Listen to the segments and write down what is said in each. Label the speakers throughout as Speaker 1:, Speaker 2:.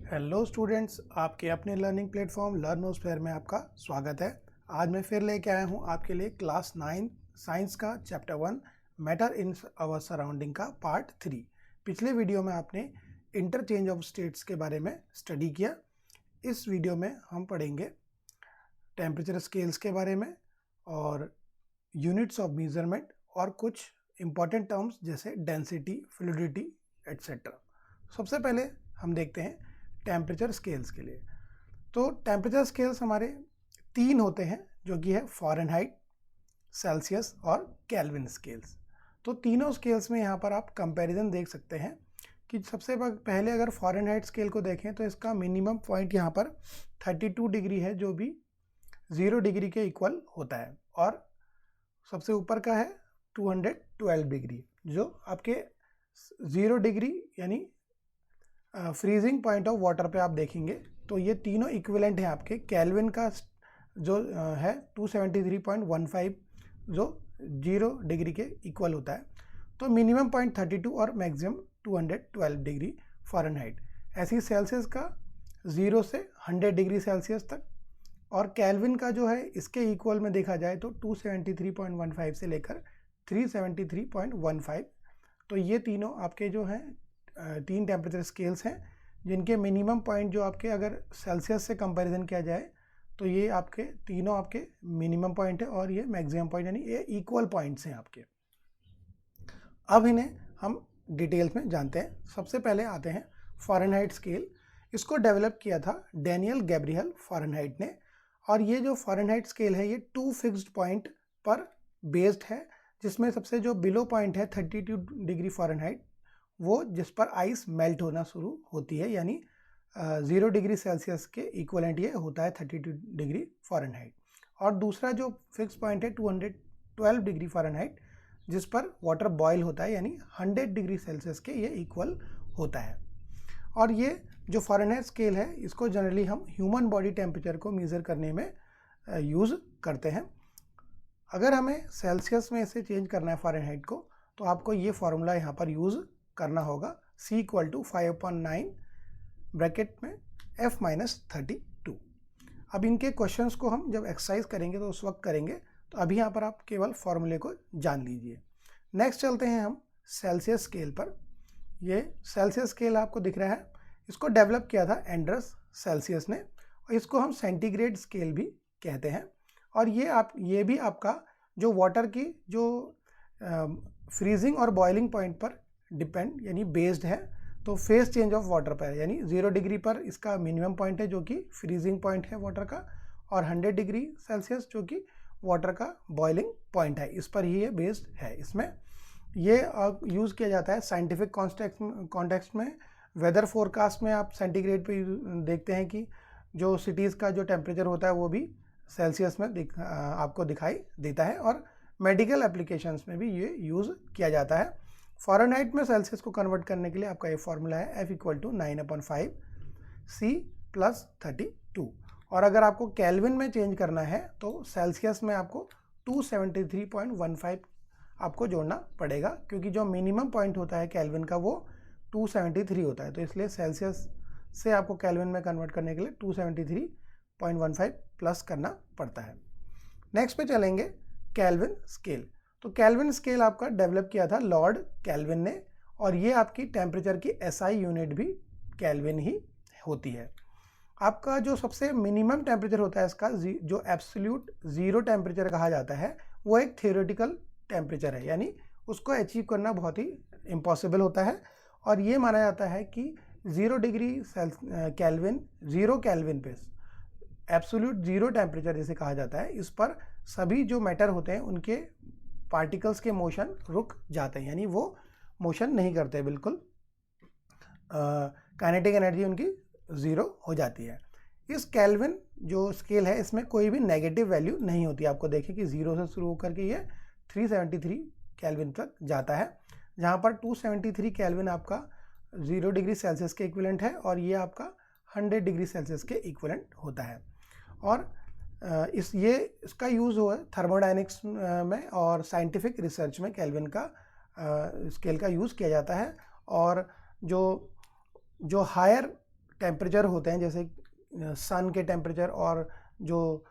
Speaker 1: Hello students, आपके अपने learning platform लर्नोस्फेयर में आपका स्वागत है। आज मैं फिर लेके आया हूँ आपके लिए क्लास 9 साइंस का chapter 1 matter in our surrounding का पार्ट 3। पिछले वीडियो में आपने इंटरचेंज ऑफ स्टेट्स के बारे में स्टडी किया। इस वीडियो में हम पढ़ेंगे टेम्परेचर स्केल्स के बारे में और यूनिट्स ऑफ मेजरमेंट और कुछ इंपॉर्टेंट टर्म्स जैसे डेंसिटी, फ्लूइडिटी एट्सेट्रा। सबसे पहले हम देखते हैं टेम्परेचर स्केल्स के लिए। तो टेम्परेचर स्केल्स हमारे 3 होते हैं, जो कि है फ़ारेनहाइट, सेल्सियस और केल्विन स्केल्स। तो तीनों स्केल्स में यहाँ पर आप कंपैरिजन देख सकते हैं कि सबसे पहले अगर फ़ारेनहाइट स्केल को देखें तो इसका मिनिमम पॉइंट यहाँ पर 32 डिग्री है, जो भी 0 डिग्री के इक्वल होता है, और सबसे ऊपर का है 212 डिग्री, जो आपके 0 डिग्री यानी फ्रीजिंग पॉइंट ऑफ वाटर पे आप देखेंगे तो ये तीनों इक्विवेलेंट हैं आपके। केल्विन का जो है 273.15, जो 0 डिग्री के इक्वल होता है। तो मिनिमम पॉइंट 32 और मैक्सिमम 212 डिग्री फ़ारेनहाइट। ऐसी सेल्सियस का 0 से 100 डिग्री सेल्सियस तक, और केल्विन का जो है इसके इक्वल में देखा जाए तो 273.15 से लेकर 373.15। तो ये तीनों आपके जो हैं 3 टेम्परेचर स्केल्स हैं, जिनके मिनिमम पॉइंट जो आपके अगर सेल्सियस से कंपैरिजन किया जाए तो ये आपके तीनों आपके मिनिमम पॉइंट है, और ये मैक्सिमम पॉइंट यानी ये इक्वल पॉइंट्स हैं आपके। अब इन्हें हम डिटेल्स में जानते हैं। सबसे पहले आते हैं फ़ारेनहाइट स्केल। इसको डेवलप किया था डैनियल गैब्रियल फ़ारेनहाइट ने, और ये जो फ़ारेनहाइट स्केल है ये 2 फिक्स्ड पॉइंट पर बेस्ड है, जिसमें सबसे जो बिलो पॉइंट है 32 डिग्री फ़ारेनहाइट, वो जिस पर आइस मेल्ट होना शुरू होती है, यानी 0 डिग्री सेल्सियस के इक्वलेंट ये होता है 32 डिग्री फ़ारेनहाइट। और दूसरा जो फिक्स पॉइंट है 212 डिग्री फ़ारेनहाइट, जिस पर वाटर बॉयल होता है, यानी 100 डिग्री सेल्सियस के ये इक्वल होता है। और ये जो फ़ारेनहाइट स्केल है इसको जनरली हम ह्यूमन बॉडी टेम्परेचर को मेज़र करने में यूज़ करते हैं। अगर हमें सेल्सियस में इसे चेंज करना है फ़ारेनहाइट को, तो आपको ये फार्मूला यहाँ पर यूज़ करना होगा, C = 5/9 ब्रैकेट में F-32। अब इनके क्वेश्चंस को हम जब एक्सरसाइज करेंगे तो उस वक्त करेंगे, तो अभी यहाँ पर आप केवल फॉर्मूले को जान लीजिए। नेक्स्ट चलते हैं हम सेल्सियस स्केल पर। ये सेल्सियस स्केल आपको दिख रहा है, इसको डेवलप किया था एंड्रस सेल्सियस ने, और इसको हम सेंटीग्रेड स्केल भी कहते हैं। और ये भी आपका जो वाटर की जो फ्रीजिंग और बॉइलिंग पॉइंट पर डिपेंड यानी बेस्ड है। तो फेज चेंज ऑफ वाटर पर, यानी 0 डिग्री पर इसका मिनिमम पॉइंट है जो कि फ्रीजिंग पॉइंट है वाटर का, और 100 डिग्री सेल्सियस जो कि वाटर का बॉइलिंग पॉइंट है, इस पर ही ये बेस्ड है। इसमें ये यूज़ किया जाता है साइंटिफिक कॉन्टेक्स्ट में। वेदर फोरकास्ट में आप सेंटीग्रेड पे देखते हैं कि जो सिटीज़ का जो टेम्परेचर होता है वो भी सेल्सियस में आपको दिखाई देता है, और मेडिकल एप्लीकेशंस में भी ये यूज़ किया जाता है। फ़ारेनहाइट में सेल्सियस को कन्वर्ट करने के लिए आपका ये फार्मूला है F = 9/5 C + 32। और अगर आपको केल्विन में चेंज करना है तो सेल्सियस में आपको 273.15 आपको जोड़ना पड़ेगा, क्योंकि जो मिनिमम पॉइंट होता है केल्विन का वो 273 होता है। तो इसलिए सेल्सियस से आपको केल्विन में कन्वर्ट करने के लिए 273.15 प्लस करना पड़ता है। नेक्स्ट पे चलेंगे केल्विन स्केल। तो केल्विन स्केल आपका डेवलप किया था लॉर्ड केल्विन ने, और ये आपकी टेम्परेचर की SI यूनिट भी केल्विन ही होती है। आपका जो सबसे मिनिमम टेम्परेचर होता है इसका, जो एब्सोल्यूट 0 टेम्परेचर कहा जाता है, वो एक थियोरेटिकल टेम्परेचर है, यानी उसको अचीव करना बहुत ही इम्पॉसिबल होता है। और ये माना जाता है कि 0 डिग्री केल्विन, 0 केल्विन पे एब्सोल्यूट 0 टेम्परेचर जिसे कहा जाता है, इस पर सभी जो मैटर होते हैं उनके पार्टिकल्स के मोशन रुक जाते हैं, यानी वो मोशन नहीं करते, बिल्कुल काइनेटिक एनर्जी उनकी 0 हो जाती है। इस केल्विन जो स्केल है इसमें कोई भी नेगेटिव वैल्यू नहीं होती। आपको देखिए कि 0 से शुरू होकर के ये 373 केल्विन तक जाता है, जहाँ पर 273 केल्विन आपका 0 डिग्री सेल्सियस के इक्विवेलेंट है, और ये आपका 100 डिग्री सेल्सियस के इक्विवेलेंट होता है। और इसका यूज़ हुआ है थर्मोडायनेमिक्स में और साइंटिफिक रिसर्च में केल्विन का स्केल का यूज़ किया जाता है। और जो हायर टेम्परेचर होते हैं, जैसे सन के टेम्परेचर और जो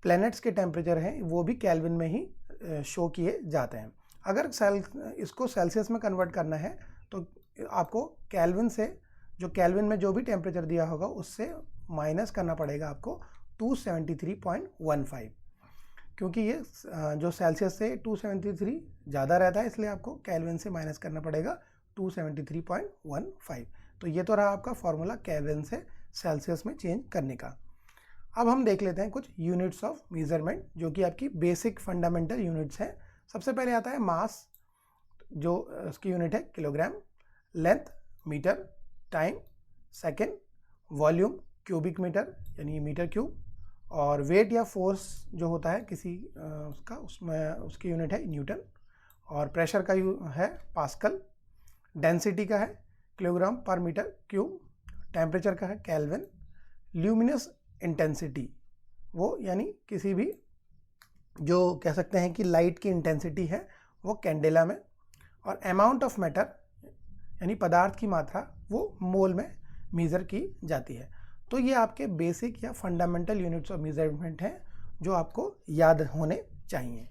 Speaker 1: प्लैनेट्स के टेम्परेचर हैं, वो भी केल्विन में ही शो किए जाते हैं। अगर इसको सेल्सियस में कन्वर्ट करना है तो आपको केल्विन से, जो केल्विन में जो भी टेम्परेचर दिया होगा उससे माइनस करना पड़ेगा आपको 273.15, क्योंकि ये जो सेल्सियस से 273 ज़्यादा रहता है, इसलिए आपको केल्विन से माइनस करना पड़ेगा 273.15। तो ये तो रहा आपका फॉर्मूला केल्विन से सेल्सियस में चेंज करने का। अब हम देख लेते हैं कुछ यूनिट्स ऑफ मेजरमेंट जो कि आपकी बेसिक फंडामेंटल यूनिट्स हैं। सबसे पहले आता है मास, जो उसकी यूनिट है kilogram, length metre, time second, volume cubic metre यानी मीटर क्यूब, और वेट या फोर्स जो होता है किसी उसका, उसमें उसकी यूनिट है न्यूटन, और प्रेशर का है पास्कल, डेंसिटी का है किलोग्राम पर मीटर क्यूब, टेम्परेचर का है केल्विन, ल्यूमिनस इंटेंसिटी वो यानी किसी भी जो कह सकते हैं कि लाइट की इंटेंसिटी है वो कैंडेला में, और अमाउंट ऑफ मैटर यानी पदार्थ की मात्रा वो मोल में मेज़र की जाती है। तो ये आपके बेसिक या फंडामेंटल यूनिट्स ऑफ मेजरमेंट हैं जो आपको याद होने चाहिए।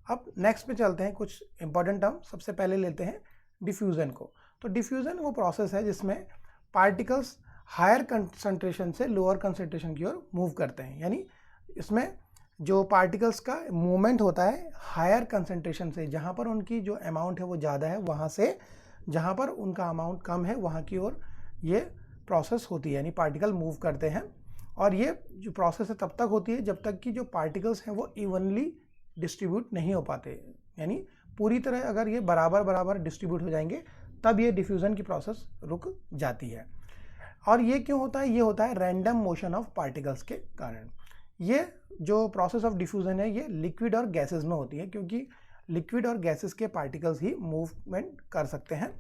Speaker 1: अब नेक्स्ट पे चलते हैं, कुछ इंपॉर्टेंट टर्म। सबसे पहले लेते हैं डिफ्यूज़न को। तो डिफ्यूज़न वो प्रोसेस है जिसमें पार्टिकल्स हायर कंसंट्रेशन से लोअर कंसंट्रेशन की ओर मूव करते हैं, यानी इसमें जो पार्टिकल्स का मूवमेंट होता है हायर कंसंट्रेशन से, जहाँ पर उनकी जो अमाउंट है वो ज़्यादा है, वहाँ से जहाँ पर उनका अमाउंट कम है वहाँ की ओर ये प्रोसेस होती है, यानी पार्टिकल मूव करते हैं। और ये जो प्रोसेस है तब तक होती है जब तक कि जो पार्टिकल्स हैं वो इवनली डिस्ट्रीब्यूट नहीं हो पाते, यानी पूरी तरह अगर ये बराबर बराबर डिस्ट्रीब्यूट हो जाएंगे तब ये डिफ्यूज़न की प्रोसेस रुक जाती है। और ये क्यों होता है? ये होता है रैंडम मोशन ऑफ पार्टिकल्स के कारण। ये जो प्रोसेस ऑफ डिफ्यूज़न है ये लिक्विड और गैसेस में होती है, क्योंकि लिक्विड और गैसेस के पार्टिकल्स ही मूवमेंट कर सकते हैं।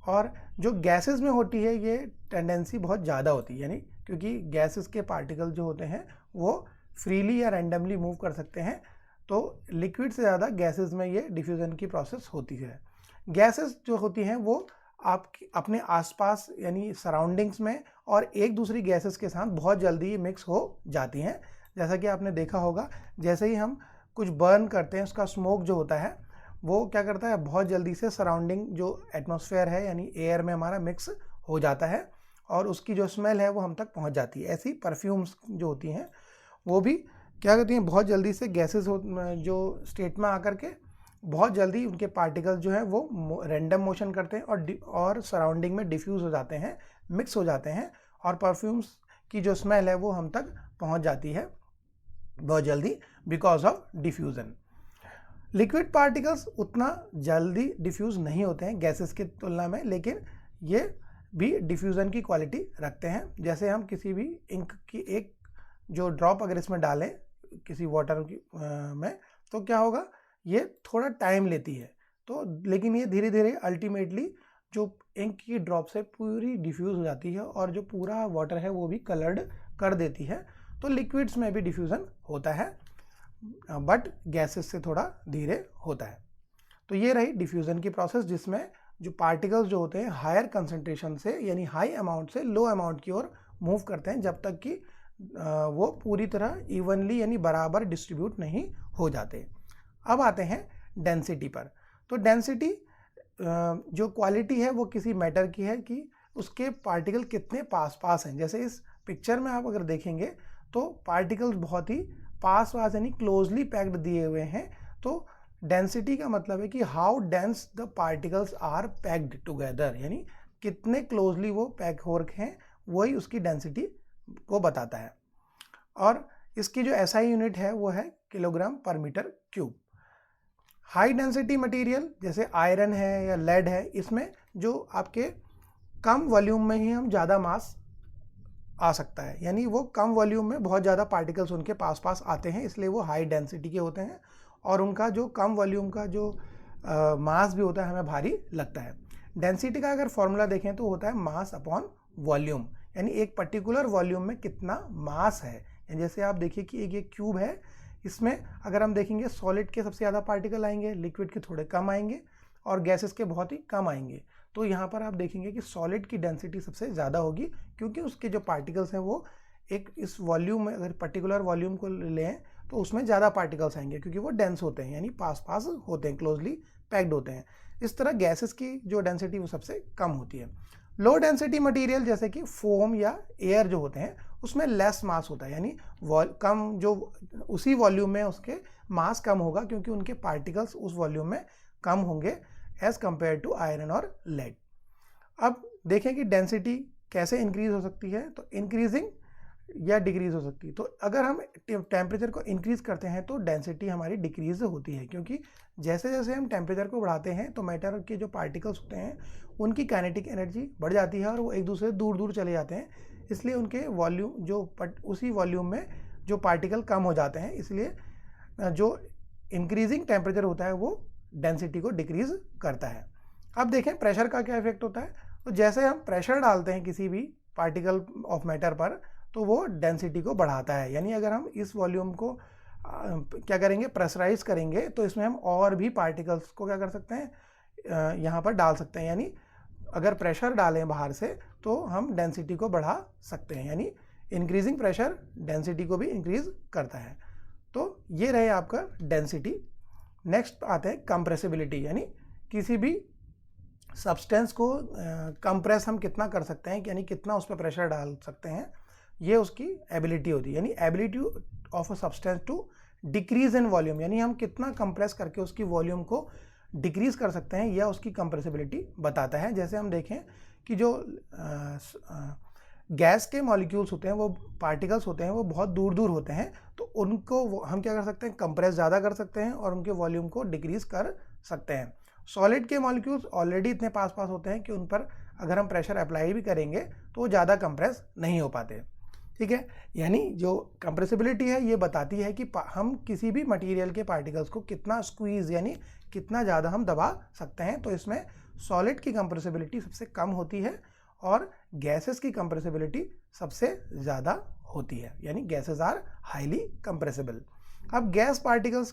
Speaker 1: और जो गैसेस में होती है ये टेंडेंसी बहुत ज़्यादा होती है, यानी क्योंकि गैसेस के पार्टिकल जो होते हैं वो फ्रीली या रैंडमली मूव कर सकते हैं, तो लिक्विड से ज़्यादा गैसेस में ये डिफ्यूज़न की प्रोसेस होती है। गैसेस जो होती हैं वो आपकी अपने आसपास यानी सराउंडिंग्स में और एक दूसरी गैसेस के साथ बहुत जल्दी मिक्स हो जाती हैं। जैसा कि आपने देखा होगा, जैसे ही हम कुछ बर्न करते हैं उसका स्मोक जो होता है वो क्या करता है, बहुत जल्दी से सराउंडिंग जो एटमॉस्फेयर है यानी एयर में हमारा मिक्स हो जाता है और उसकी जो स्मेल है वो हम तक पहुंच जाती है। ऐसी परफ्यूम्स जो होती हैं वो भी क्या करती हैं, बहुत जल्दी से गैसेस जो स्टेट में आकर के बहुत जल्दी उनके पार्टिकल्स जो हैं वो रैंडम मोशन करते हैं और सराउंडिंग में डिफ्यूज़ हो जाते हैं, मिक्स हो जाते हैं, और परफ्यूम्स की जो स्मेल है वो हम तक पहुंच जाती है बहुत जल्दी because of diffusion. Liquid particles उतना जल्दी डिफ्यूज़ नहीं होते हैं गैसेस की तुलना में, लेकिन ये भी डिफ्यूज़न की क्वालिटी रखते हैं। जैसे हम किसी भी इंक की एक जो ड्रॉप अगर इसमें डालें किसी वाटर में तो क्या होगा, ये थोड़ा टाइम लेती है, तो लेकिन ये धीरे धीरे अल्टीमेटली जो इंक की ड्रॉप से पूरी डिफ्यूज़ हो जाती है और जो पूरा वाटर है वो भी कलर्ड कर देती है। तो लिक्विड्स में भी डिफ्यूज़न होता है बट गैसेस से थोड़ा धीरे होता है। तो ये रही डिफ्यूज़न की प्रोसेस जिसमें जो पार्टिकल्स जो होते हैं हायर कंसंट्रेशन से यानी हाई अमाउंट से लो अमाउंट की ओर मूव करते हैं जब तक कि वो पूरी तरह इवनली यानी बराबर डिस्ट्रीब्यूट नहीं हो जाते। अब आते हैं डेंसिटी पर। तो डेंसिटी जो क्वालिटी है वो किसी मैटर की है कि उसके पार्टिकल कितने पास पास हैं। जैसे इस पिक्चर में आप अगर देखेंगे तो पार्टिकल्स बहुत ही पास पास यानी क्लोजली पैक्ड दिए हुए हैं। तो डेंसिटी का मतलब है कि how dense the particles are packed together, यानी कितने क्लोजली वो पैक हो रखे हैं, वही उसकी डेंसिटी को बताता है। और इसकी जो SI यूनिट है वो है किलोग्राम पर metre cube. High density material जैसे आयरन है या लेड है, इसमें जो आपके कम वॉल्यूम में ही हम ज़्यादा मास आ सकता है, यानी वो कम वॉल्यूम में बहुत ज़्यादा पार्टिकल्स उनके पास पास आते हैं, इसलिए वो हाई डेंसिटी के होते हैं और उनका जो कम वॉल्यूम का जो मास भी होता है हमें भारी लगता है। डेंसिटी का अगर फॉर्मूला देखें तो होता है मास अपॉन वॉल्यूम, यानी एक पर्टिकुलर वॉल्यूम में कितना मास है। जैसे आप देखिए कि एक ये क्यूब है, इसमें अगर हम देखेंगे सॉलिड के सबसे ज़्यादा पार्टिकल आएंगे, लिक्विड के थोड़े कम आएंगे और गैसेस के बहुत ही कम आएंगे। तो यहाँ पर आप देखेंगे कि सॉलिड की डेंसिटी सबसे ज़्यादा होगी, क्योंकि उसके जो पार्टिकल्स हैं वो एक इस वॉल्यूम में, अगर पर्टिकुलर वॉल्यूम को लें तो उसमें ज़्यादा पार्टिकल्स आएंगे, क्योंकि वो डेंस होते हैं, यानी पास पास होते हैं, क्लोजली पैक्ड होते हैं। इस तरह गैसेस की जो डेंसिटी वो सबसे कम होती है। लो डेंसिटी मटेरियल जैसे कि फोम या एयर जो होते हैं उसमें लेस मास होता है, यानी कम जो उसी वॉल्यूम में उसके मास कम होगा, क्योंकि उनके पार्टिकल्स उस वॉल्यूम में कम होंगे एज कंपेयर टू आयरन और लेड। अब देखें कि डेंसिटी कैसे इंक्रीज हो सकती है, तो इंक्रीजिंग या डिक्रीज हो सकती है। तो अगर हम टेम्परेचर को इंक्रीज करते हैं तो डेंसिटी हमारी डिक्रीज होती है, क्योंकि जैसे जैसे हम टेम्परेचर को बढ़ाते हैं तो मैटर के जो पार्टिकल्स होते हैं उनकी काइनेटिक एनर्जी बढ़ जाती है और वो एक दूसरे से दूर दूर चले जाते हैं, इसलिए उनके वॉल्यूम जो उसी वॉल्यूम में जो पार्टिकल कम हो जाते हैं, इसलिए जो इंक्रीजिंग टेम्परेचर होता है वो डेंसिटी को डिक्रीज करता है। अब देखें प्रेशर का क्या इफेक्ट होता है। तो जैसे हम प्रेशर डालते हैं किसी भी पार्टिकल ऑफ मैटर पर तो वो डेंसिटी को बढ़ाता है, यानी अगर हम इस वॉल्यूम को क्या करेंगे, प्रेशराइज करेंगे, तो इसमें हम और भी पार्टिकल्स को क्या कर सकते हैं, यहाँ पर डाल सकते हैं। यानी अगर प्रेशर डालें बाहर से तो हम डेंसिटी को बढ़ा सकते हैं, यानी इंक्रीजिंग प्रेशर डेंसिटी को भी इंक्रीज करता है। तो ये रहे आपका डेंसिटी। नेक्स्ट आते हैं कंप्रेसिबिलिटी, यानी किसी भी सब्सटेंस को कंप्रेस हम कितना कर सकते हैं, यानी कितना उस पर प्रेशर डाल सकते हैं, ये उसकी एबिलिटी होती है। यानी ability of a substance to decrease in volume, यानी हम कितना कंप्रेस करके उसकी वॉल्यूम को डिक्रीज कर सकते हैं, यह उसकी कंप्रेसिबिलिटी बताता है। जैसे हम देखें कि जो गैस के मॉलिक्यूल्स होते हैं, वो पार्टिकल्स होते हैं, वो बहुत दूर दूर होते हैं, तो उनको हम क्या कर सकते हैं, कंप्रेस ज़्यादा कर सकते हैं और उनके वॉल्यूम को डिक्रीज कर सकते हैं। सॉलिड के मॉलिक्यूल्स ऑलरेडी इतने पास पास होते हैं कि उन पर अगर हम प्रेशर अप्लाई भी करेंगे तो वो ज़्यादा कंप्रेस नहीं हो पाते। ठीक है, यानी जो कंप्रेसिबिलिटी है ये बताती है कि हम किसी भी मटेरियल के पार्टिकल्स को कितना स्क्वीज, यानी कितना ज़्यादा हम दबा सकते हैं। तो इसमें सॉलिड की कंप्रेसिबिलिटी सबसे कम होती है और गैसेस की कंप्रेसिबिलिटी सबसे ज़्यादा होती है, यानी गैसेस आर हाईली कंप्रेसिबल। अब गैस पार्टिकल्स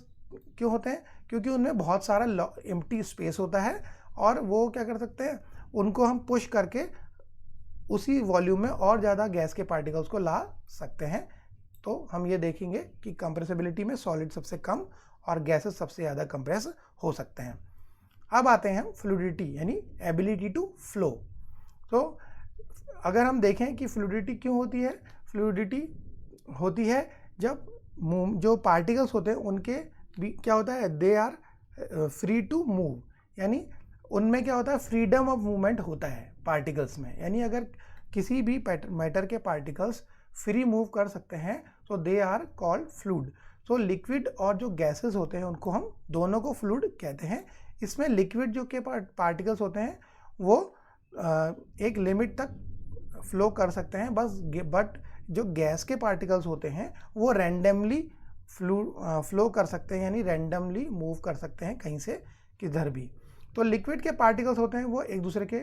Speaker 1: क्यों होते हैं, क्योंकि उनमें बहुत सारा एम्प्टी स्पेस होता है और वो क्या कर सकते हैं, उनको हम पुश करके उसी वॉल्यूम में और ज़्यादा गैस के पार्टिकल्स को ला सकते हैं। तो हम ये देखेंगे कि कंप्रेसिबिलिटी में सॉलिड सबसे कम और गैसेस सबसे ज़्यादा कंप्रेस हो सकते हैं। अब आते हैं हम फ्लूइडिटी, यानी एबिलिटी टू फ्लो। तो अगर हम देखें कि फ्लूइडिटी क्यों होती है, फ्लूइडिटी होती है जब जो पार्टिकल्स होते हैं उनके भी क्या होता है, they are free to move, यानी उनमें क्या होता है, फ्रीडम ऑफ मूवमेंट होता है पार्टिकल्स में। यानी अगर किसी भी मैटर के पार्टिकल्स फ्री मूव कर सकते हैं तो दे आर कॉल्ड फ्लूइड। तो लिक्विड और जो गैसेस होते हैं उनको हम दोनों को फ्लूइड कहते हैं। इसमें लिक्विड जो के पार्टिकल्स होते हैं वो एक लिमिट तक फ्लो कर सकते हैं बस, बट जो गैस के पार्टिकल्स होते हैं वो रैंडमली फ्लो कर सकते हैं, यानी रैंडमली मूव कर सकते हैं कहीं से किधर भी। तो लिक्विड के पार्टिकल्स होते हैं वो एक दूसरे के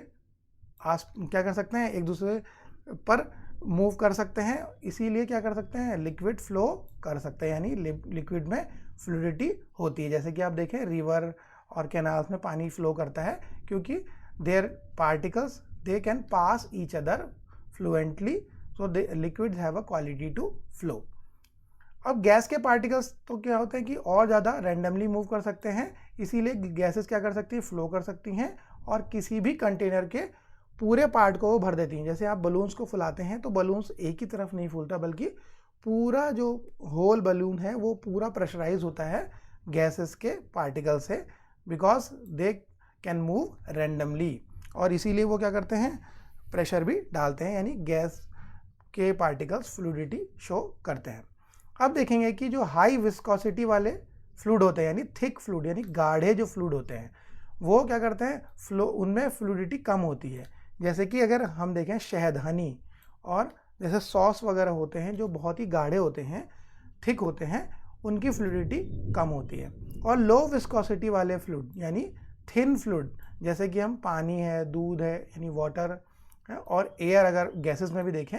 Speaker 1: क्या कर सकते हैं, एक दूसरे पर मूव कर सकते हैं, इसीलिए क्या कर सकते हैं, लिक्विड फ्लो कर सकते हैं, यानी लिक्विड में फ्लूइडिटी होती है। जैसे कि आप देखें रिवर और कैनाल्स में पानी फ्लो करता है क्योंकि their particles they can pass each other fluently, so the liquids have a quality to flow. अब गैस के पार्टिकल्स तो क्या होते हैं कि और ज़्यादा रैंडमली मूव कर सकते हैं, इसीलिए गैसेस क्या कर सकती है, फ्लो कर सकती हैं और किसी भी कंटेनर के पूरे पार्ट को वो भर देती हैं। जैसे आप बलून्स को फुलाते हैं तो बलून्स एक ही तरफ नहीं फूलता, बल्कि पूरा जो होल बलून है वो पूरा प्रेशराइज होता है गैसेस के पार्टिकल से, because they can move randomly, और इसीलिए वो क्या करते हैं, प्रेशर भी डालते हैं, यानी गैस के पार्टिकल्स फ्लूइडिटी शो करते हैं। अब देखेंगे कि जो हाई विस्कोसिटी वाले फ्लूइड होते हैं, यानी थिक फ्लूइड, यानी गाढ़े जो फ्लूइड होते हैं, वो क्या करते हैं, उनमें फ्लूइडिटी कम होती है। जैसे कि अगर हम देखें शहद, हनी, और जैसे सॉस वगैरह होते हैं जो बहुत ही गाढ़े होते हैं, थिक होते हैं, उनकी फ्लूइडिटी कम होती है। और लो विस्कोसिटी वाले फ्लूइड, यानी थिन फ्लूइड, जैसे कि हम पानी है, दूध है, यानी वाटर है, और एयर अगर गैसेस में भी देखें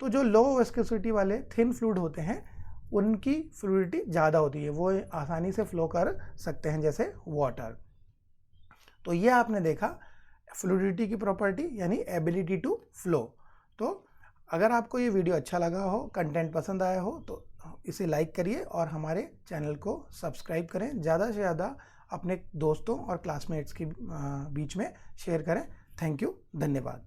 Speaker 1: तो जो लो विस्कोसिटी वाले थिन फ्लूइड होते हैं उनकी फ्लूइडिटी ज़्यादा होती है, वो आसानी से फ्लो कर सकते हैं, जैसे वाटर। तो ये आपने देखा फ्लूइडिटी की प्रॉपर्टी यानी एबिलिटी टू फ्लो। तो अगर आपको ये वीडियो अच्छा लगा हो, कंटेंट पसंद आया हो तो इसे लाइक करिए और हमारे चैनल को सब्सक्राइब करें। ज़्यादा से ज़्यादा अपने दोस्तों और क्लासमेट्स के बीच में शेयर करें। थैंक यू, धन्यवाद।